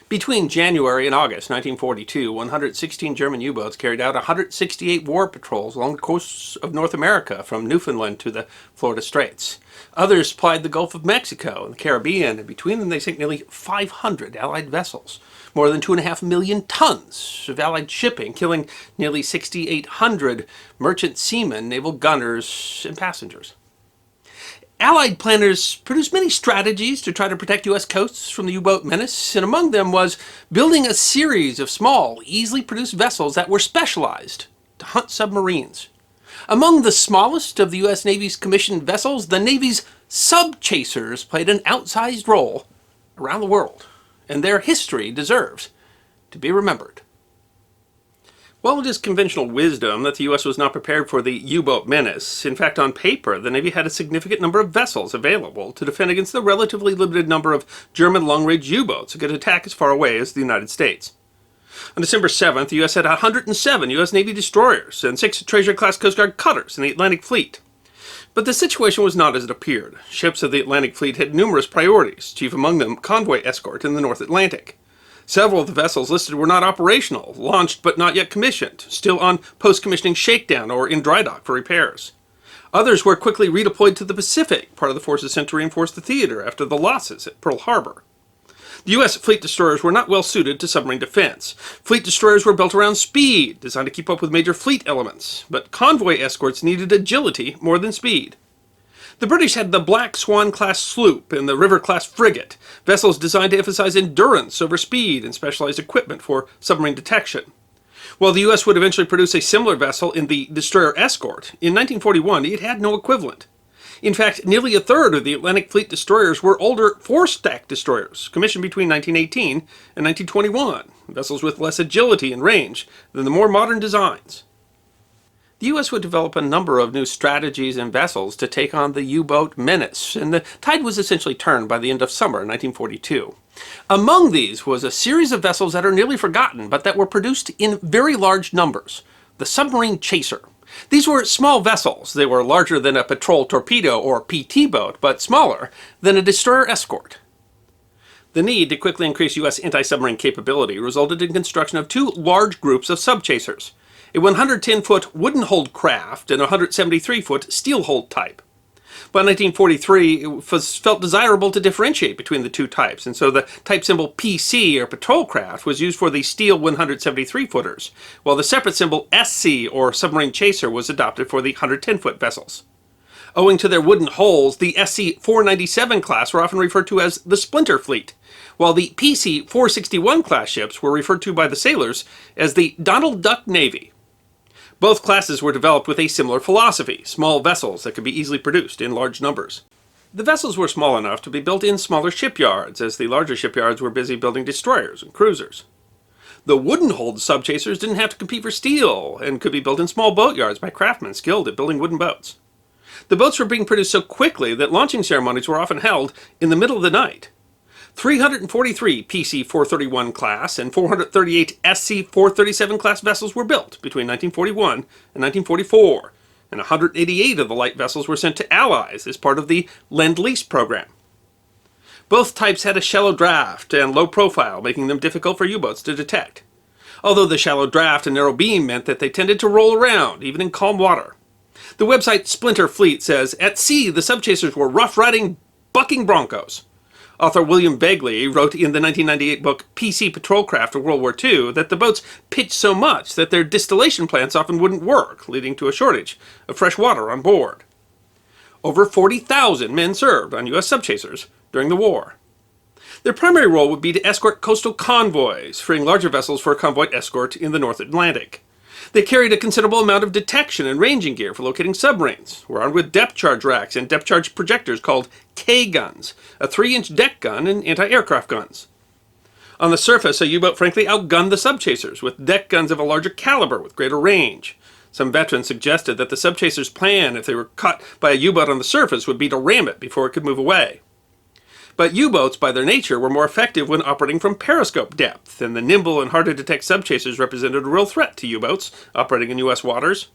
Between January and August 1942, 116 German U-boats carried out 168 war patrols along the coasts of North America from Newfoundland to the Florida Straits. Others plied the Gulf of Mexico and the Caribbean, and between them they sank nearly 500 Allied vessels, more than 2.5 million tons of Allied shipping, killing nearly 6,800 merchant seamen, naval gunners, and passengers. Allied planners produced many strategies to try to protect U.S. coasts from the U-boat menace, and among them was building a series of small, easily produced vessels that were specialized to hunt submarines. Among the smallest of the U.S. Navy's commissioned vessels, the Navy's sub-chasers played an outsized role around the world, and their history deserves to be remembered. While it is conventional wisdom that the U.S. was not prepared for the U-boat menace, in fact, on paper, the Navy had a significant number of vessels available to defend against the relatively limited number of German long-range U-boats that could attack as far away as the United States. On December 7th, the U.S. had 107 U.S. Navy destroyers and 6 Treasury-class Coast Guard cutters in the Atlantic Fleet. But the situation was not as it appeared. Ships of the Atlantic Fleet had numerous priorities, chief among them convoy escort in the North Atlantic. Several of the vessels listed were not operational, launched but not yet commissioned, still on post-commissioning shakedown or in dry dock for repairs. Others were quickly redeployed to the Pacific, part of the forces sent to reinforce the theater after the losses at Pearl Harbor. The U.S. fleet destroyers were not well suited to submarine defense. Fleet destroyers were built around speed, designed to keep up with major fleet elements, but convoy escorts needed agility more than speed. The British had the Black Swan-class sloop and the River-class frigate, vessels designed to emphasize endurance over speed and specialized equipment for submarine detection. While the U.S. would eventually produce a similar vessel in the destroyer escort, in 1941 it had no equivalent. In fact, nearly a third of the Atlantic Fleet destroyers were older four-stack destroyers, commissioned between 1918 and 1921, vessels with less agility and range than the more modern designs. The U.S. would develop a number of new strategies and vessels to take on the U-boat menace, and the tide was essentially turned by the end of summer 1942. Among these was a series of vessels that are nearly forgotten, but that were produced in very large numbers. The submarine chaser. These were small vessels. They were larger than a patrol torpedo or PT boat, but smaller than a destroyer escort. The need to quickly increase U.S. anti-submarine capability resulted in construction of two large groups of sub-chasers, a 110-foot wooden-hulled craft and a 173-foot steel-hulled type. By 1943, it was felt desirable to differentiate between the two types, and so the type symbol PC, or patrol craft, was used for the steel 173-footers, while the separate symbol SC, or submarine chaser, was adopted for the 110-foot vessels. Owing to their wooden hulls, the SC-497 class were often referred to as the Splinter Fleet, while the PC-461 class ships were referred to by the sailors as the Donald Duck Navy. Both classes were developed with a similar philosophy, small vessels that could be easily produced in large numbers. The vessels were small enough to be built in smaller shipyards, as the larger shipyards were busy building destroyers and cruisers. The wooden-hulled sub-chasers didn't have to compete for steel, and could be built in small boatyards by craftsmen skilled at building wooden boats. The boats were being produced so quickly that launching ceremonies were often held in the middle of the night. 343 PC-431 class and 438 SC-437 class vessels were built between 1941 and 1944, and 188 of the light vessels were sent to Allies as part of the Lend-Lease program. Both types had a shallow draft and low profile, making them difficult for U-boats to detect. Although the shallow draft and narrow beam meant that they tended to roll around, even in calm water. The website Splinter Fleet says, "At sea, the sub-chasers were rough-riding, bucking broncos." Author William Begley wrote in the 1998 book PC Patrolcraft of World War II that the boats pitched so much that their distillation plants often wouldn't work, leading to a shortage of fresh water on board. Over 40,000 men served on U.S. sub-chasers during the war. Their primary role would be to escort coastal convoys, freeing larger vessels for convoy escort in the North Atlantic. They carried a considerable amount of detection and ranging gear for locating submarines, were armed with depth charge racks and depth charge projectors called K-guns, a 3-inch deck gun and anti-aircraft guns. On the surface, a U-boat frankly outgunned the sub-chasers, with deck guns of a larger caliber with greater range. Some veterans suggested that the sub-chasers' plan, if they were caught by a U-boat on the surface, would be to ram it before it could move away. But U-boats, by their nature, were more effective when operating from periscope depth, and the nimble and hard-to-detect sub-chasers represented a real threat to U-boats operating in U.S. waters.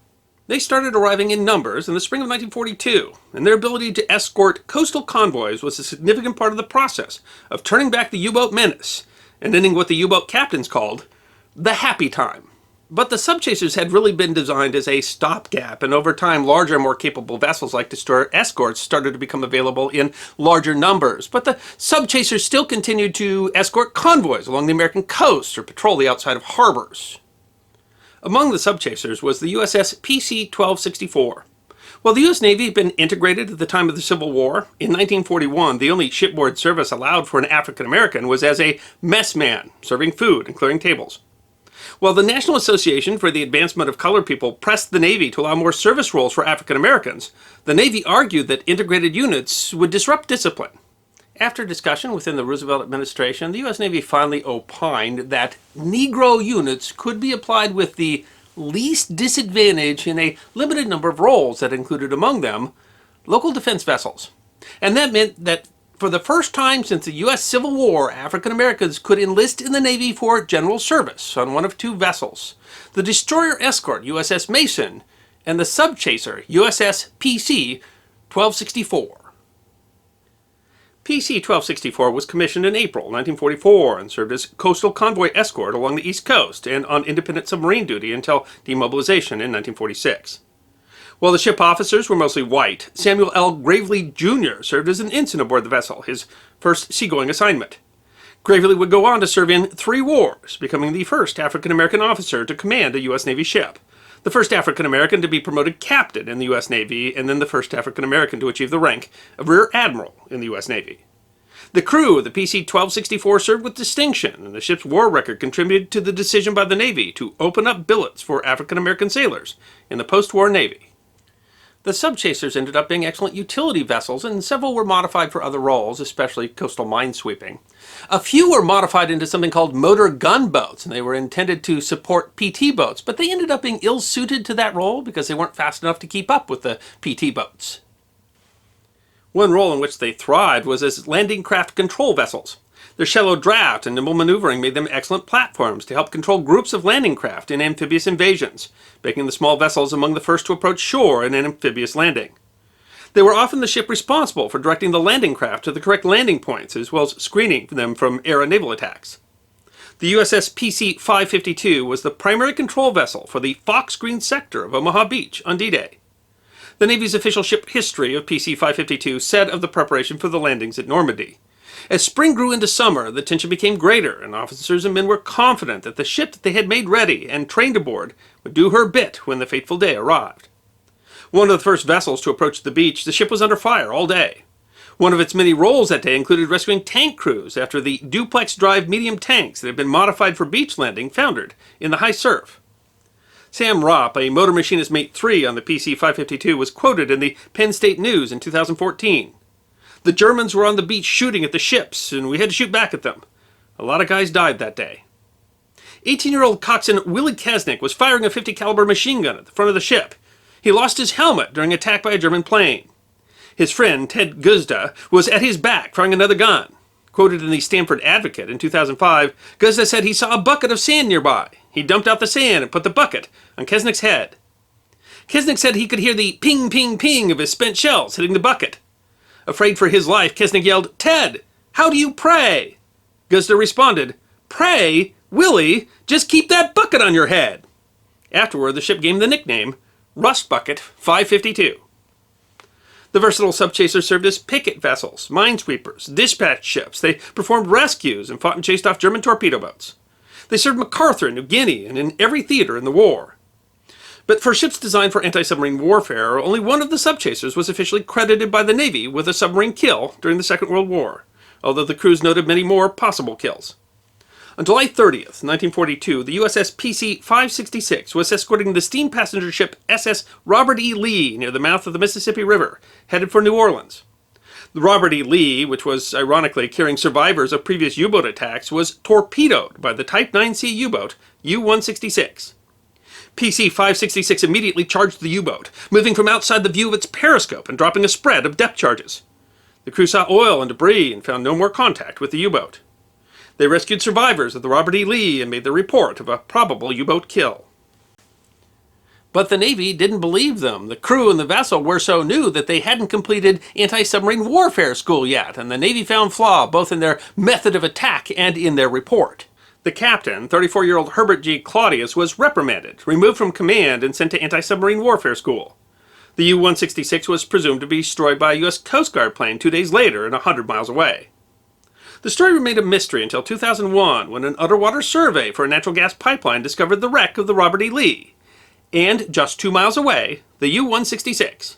They started arriving in numbers in the spring of 1942, and their ability to escort coastal convoys was a significant part of the process of turning back the U-boat menace and ending what the U-boat captains called the happy time. But the subchasers had really been designed as a stopgap, and over time larger, more capable vessels like destroyer escorts started to become available in larger numbers. But the subchasers still continued to escort convoys along the American coast or patrol the outside of harbors. Among the subchasers was the USS PC-1264. While the U.S. Navy had been integrated at the time of the Civil War, in 1941 the only shipboard service allowed for an African American was as a messman, serving food and clearing tables. While the National Association for the Advancement of Colored People pressed the Navy to allow more service roles for African Americans, the Navy argued that integrated units would disrupt discipline. After discussion within the Roosevelt administration, the U.S. Navy finally opined that Negro units could be applied with the least disadvantage in a limited number of roles that included among them local defense vessels. And that meant that for the first time since the U.S. Civil War, African Americans could enlist in the Navy for general service on one of two vessels: the destroyer escort USS Mason and the subchaser USS PC-1264. PC-1264 was commissioned in April 1944 and served as coastal convoy escort along the East Coast and on independent submarine duty until demobilization in 1946. While the ship officers were mostly white, Samuel L. Gravely Jr. served as an ensign aboard the vessel, his first seagoing assignment. Gravely would go on to serve in 3 wars, becoming the first African-American officer to command a U.S. Navy ship, the first African-American to be promoted captain in the U.S. Navy, and then the first African-American to achieve the rank of Rear Admiral in the U.S. Navy. The crew of the PC-1264 served with distinction, and the ship's war record contributed to the decision by the Navy to open up billets for African-American sailors in the post-war Navy. The subchasers ended up being excellent utility vessels, and several were modified for other roles, especially coastal minesweeping. A few were modified into something called motor gunboats, and they were intended to support PT boats, but they ended up being ill-suited to that role because they weren't fast enough to keep up with the PT boats. One role in which they thrived was as landing craft control vessels. Their shallow draft and nimble maneuvering made them excellent platforms to help control groups of landing craft in amphibious invasions, making the small vessels among the first to approach shore in an amphibious landing. They were often the ship responsible for directing the landing craft to the correct landing points, as well as screening them from air and naval attacks. The USS PC-552 was the primary control vessel for the Fox Green sector of Omaha Beach on D-Day. The Navy's official ship history of PC-552 said of the preparation for the landings at Normandy: "As spring grew into summer, the tension became greater, and officers and men were confident that the ship that they had made ready and trained aboard would do her bit when the fateful day arrived." One of the first vessels to approach the beach, the ship was under fire all day. One of its many roles that day included rescuing tank crews after the duplex-drive medium tanks that had been modified for beach landing foundered in the high surf. Sam Ropp, a motor machinist mate 3 on the PC-552, was quoted in the Penn State News in 2014. "The Germans were on the beach shooting at the ships, and we had to shoot back at them. A lot of guys died that day." 18-year-old coxswain Willie Kesnick was firing a .50 caliber machine gun at the front of the ship. He lost his helmet during attack by a German plane. His friend, Ted Guzda, was at his back firing another gun. Quoted in the Stanford Advocate in 2005, Guzda said he saw a bucket of sand nearby. He dumped out the sand and put the bucket on Kesnick's head. Kesnick said he could hear the ping, ping, ping of his spent shells hitting the bucket. Afraid for his life, Kesnick yelled, "Ted, how do you pray?" Guzda responded, "Pray? Willie, just keep that bucket on your head." Afterward, the ship gave him the nickname Rust Bucket 552. The versatile subchasers served as picket vessels, minesweepers, dispatch ships. They performed rescues and fought and chased off German torpedo boats. They served MacArthur in New Guinea and in every theater in the war. But for ships designed for anti-submarine warfare, only one of the subchasers was officially credited by the Navy with a submarine kill during the Second World War, although the crews noted many more possible kills. On July 30th, 1942, the USS PC-566 was escorting the steam passenger ship SS Robert E. Lee near the mouth of the Mississippi River, headed for New Orleans. The Robert E. Lee, which was ironically carrying survivors of previous U-boat attacks, was torpedoed by the Type 9C U-boat U-166. PC-566 immediately charged the U-boat, moving from outside the view of its periscope and dropping a spread of depth charges. The crew saw oil and debris and found no more contact with the U-boat. They rescued survivors of the Robert E. Lee and made the report of a probable U-boat kill. But the Navy didn't believe them. The crew and the vessel were so new that they hadn't completed anti-submarine warfare school yet, and the Navy found flaw both in their method of attack and in their report. The captain, 34-year-old Herbert G. Claudius, was reprimanded, removed from command, and sent to anti-submarine warfare school. The U-166 was presumed to be destroyed by a U.S. Coast Guard plane 2 days later and 100 miles away. The story remained a mystery until 2001, when an underwater survey for a natural gas pipeline discovered the wreck of the Robert E. Lee, and just 2 miles away, the U-166.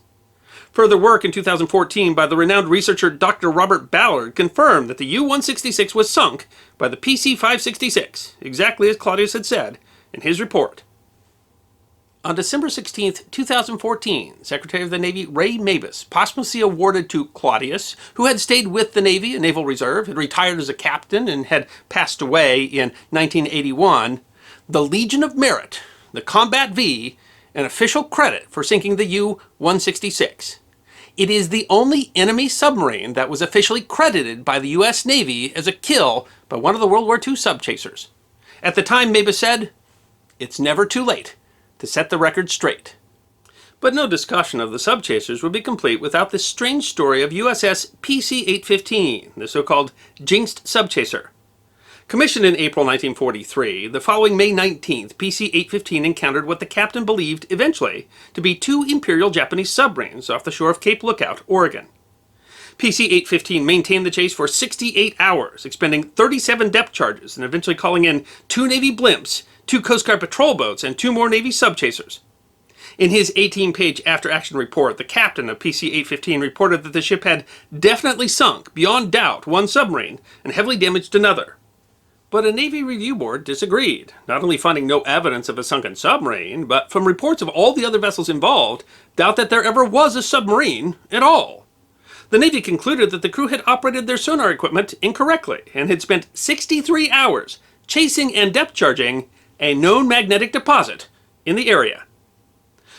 Further work in 2014 by the renowned researcher Dr. Robert Ballard confirmed that the U-166 was sunk by the PC-566, exactly as Claudius had said in his report. On December 16, 2014, Secretary of the Navy Ray Mabus posthumously awarded to Claudius, who had stayed with the Navy and Naval Reserve, had retired as a captain, and had passed away in 1981, the Legion of Merit, the Combat V, and official credit for sinking the U-166. It is the only enemy submarine that was officially credited by the U.S. Navy as a kill by one of the World War II subchasers. At the time, Mabus said, "It's never too late to set the record straight." But no discussion of the subchasers would be complete without this strange story of USS PC-815, the so-called Jinxed subchaser. Commissioned in April 1943, the following May 19th, PC-815 encountered what the captain believed eventually to be 2 Imperial Japanese submarines off the shore of Cape Lookout, Oregon. PC-815 maintained the chase for 68 hours, expending 37 depth charges and eventually calling in 2 Navy blimps, 2 Coast Guard patrol boats, and 2 more Navy subchasers. In his 18-page after-action report, the captain of PC-815 reported that the ship had definitely sunk, beyond doubt, 1 submarine and heavily damaged another. But a Navy Review Board disagreed, not only finding no evidence of a sunken submarine, but from reports of all the other vessels involved, doubt that there ever was a submarine at all. The Navy concluded that the crew had operated their sonar equipment incorrectly and had spent 63 hours chasing and depth charging a known magnetic deposit in the area.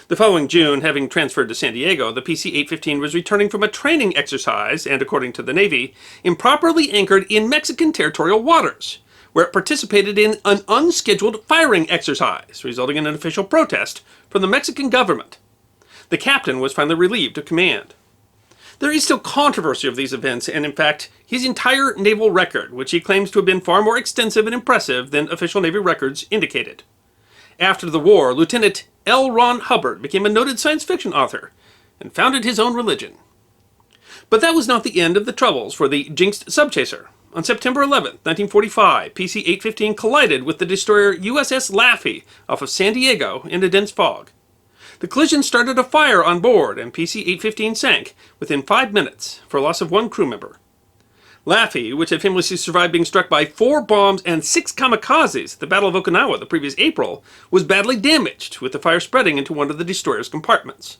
The following June, having transferred to San Diego, the PC-815 was returning from a training exercise and, according to the Navy, improperly anchored in Mexican territorial waters, where it participated in an unscheduled firing exercise, resulting in an official protest from the Mexican government. The captain was finally relieved of command. There is still controversy of these events, and in fact, his entire naval record, which he claims to have been far more extensive and impressive than official Navy records indicated. After the war, Lieutenant L. Ron Hubbard became a noted science fiction author and founded his own religion. But that was not the end of the troubles for the Jinxed subchaser. On September 11, 1945, PC-815 collided with the destroyer USS Laffey off of San Diego in a dense fog. The collision started a fire on board, and PC-815 sank within 5 minutes for a loss of 1 crew member. Laffey, which had famously survived being struck by 4 bombs and 6 kamikazes at the Battle of Okinawa the previous April, was badly damaged, with the fire spreading into one of the destroyer's compartments.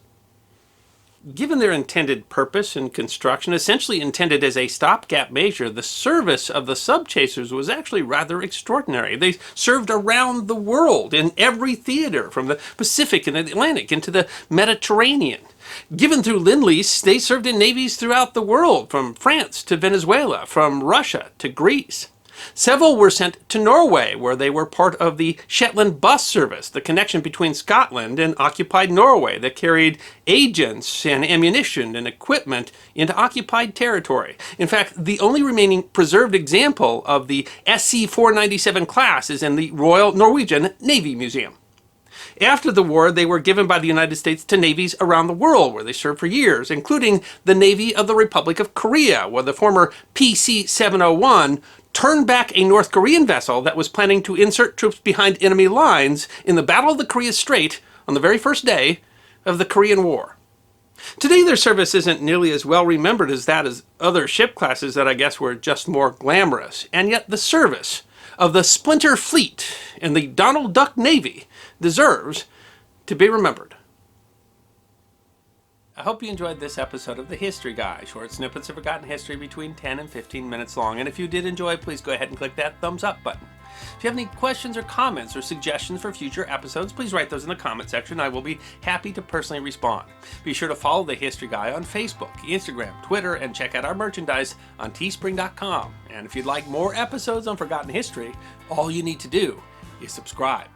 Given their intended purpose and construction, essentially intended as a stopgap measure, the service of the subchasers was actually rather extraordinary. They served around the world in every theater, from the Pacific and the Atlantic into the Mediterranean. Given through Lend-Lease, they served in navies throughout the world, from France to Venezuela, from Russia to Greece. Several were sent to Norway, where they were part of the Shetland bus service, the connection between Scotland and occupied Norway that carried agents and ammunition and equipment into occupied territory. In fact, the only remaining preserved example of the SC-497 class is in the Royal Norwegian Navy Museum. After the war, they were given by the United States to navies around the world, where they served for years, including the Navy of the Republic of Korea, where the former PC-701 turned back a North Korean vessel that was planning to insert troops behind enemy lines in the Battle of the Korea Strait on the very first day of the Korean War. Today, their service isn't nearly as well remembered as that as other ship classes that I guess were just more glamorous, and yet the service of the Splinter Fleet and the Donald Duck Navy deserves to be remembered. I hope you enjoyed this episode of The History Guy, short snippets of forgotten history between 10 and 15 minutes long. And if you did enjoy, please go ahead and click that thumbs up button. If you have any questions or comments or suggestions for future episodes, please write those in the comment section. I will be happy to personally respond. Be sure to follow The History Guy on Facebook, Instagram, Twitter, and check out our merchandise on teespring.com. And if you'd like more episodes on forgotten history, all you need to do is subscribe.